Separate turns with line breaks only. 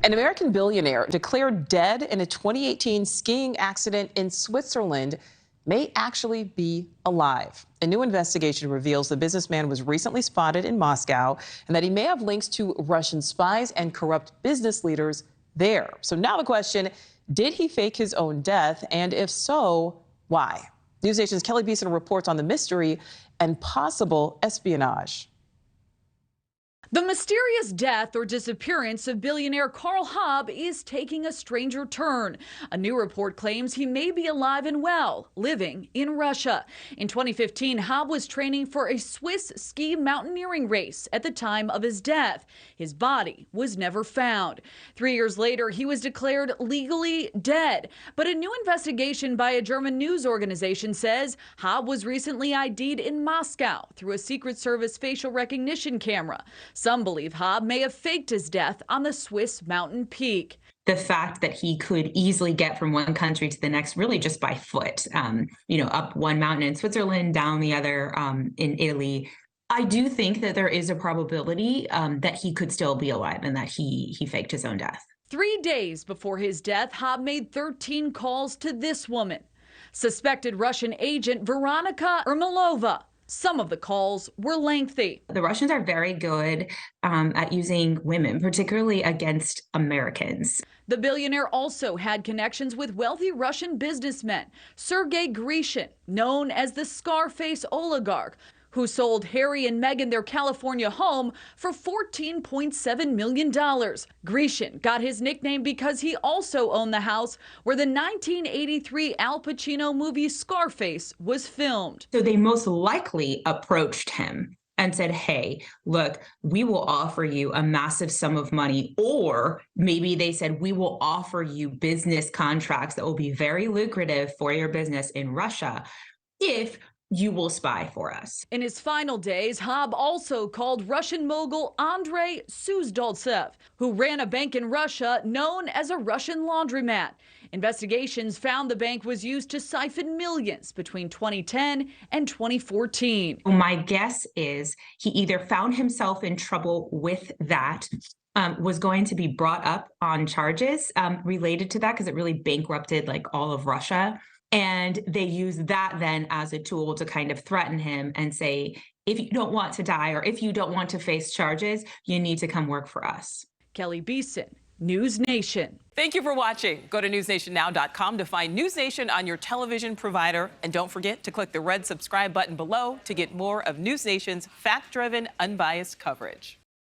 An American billionaire declared dead in a 2018 skiing accident in Switzerland may actually be alive. A new investigation reveals the businessman was recently spotted in Moscow and that he may have links to Russian spies and corrupt business leaders there. So now the question, did he fake his own death? And if so, why? NewsNation's Keleigh Beeson reports on the mystery and possible espionage.
The mysterious death or disappearance of billionaire Karl Haub is taking a stranger turn. A new report claims he may be alive and well, living in Russia. In 2015, Haub was training for a Swiss ski mountaineering race at the time of his death. His body was never found. 3 years later, he was declared legally dead. But a new investigation by a German news organization says Haub was recently ID'd in Moscow through a Secret Service facial recognition camera. Some believe Haub may have faked his death on the Swiss mountain peak.
The fact that he could easily get from one country to the next, really just by foot, up one mountain in Switzerland, down the other in Italy. I do think that there is a probability that he could still be alive and that he faked his own death.
3 days before his death, Haub made 13 calls to this woman, suspected Russian agent Veronika Ermolova. Some of the calls were lengthy.
The Russians are very good at using women, particularly against Americans.
The billionaire also had connections with wealthy Russian businessmen. Sergei Grishin, known as the Scarface oligarch, who sold Harry and Meghan their California home for $14.7 million. Grishin got his nickname because he also owned the house where the 1983 Al Pacino movie Scarface was filmed.
So they most likely approached him and said, hey, look, we will offer you a massive sum of money. Or maybe they said, we will offer you business contracts that will be very lucrative for your business in Russia if you will spy for us.
In his final days, Haub also called Russian mogul Andrei Suzdaltsev, who ran a bank in Russia known as a Russian laundromat. Investigations found the bank was used to siphon millions between 2010 and 2014.
My guess is he either found himself in trouble with that, was going to be brought up on charges related to that because it really bankrupted all of Russia. And they use that then as a tool to kind of threaten him and say, if you don't want to die or if you don't want to face charges, you need to come work for us.
Keleigh Beeson, News Nation.
Thank you for watching. Go to newsnationnow.com to find News Nation on your television provider. And don't forget to click the red subscribe button below to get more of News Nation's fact-driven, unbiased coverage.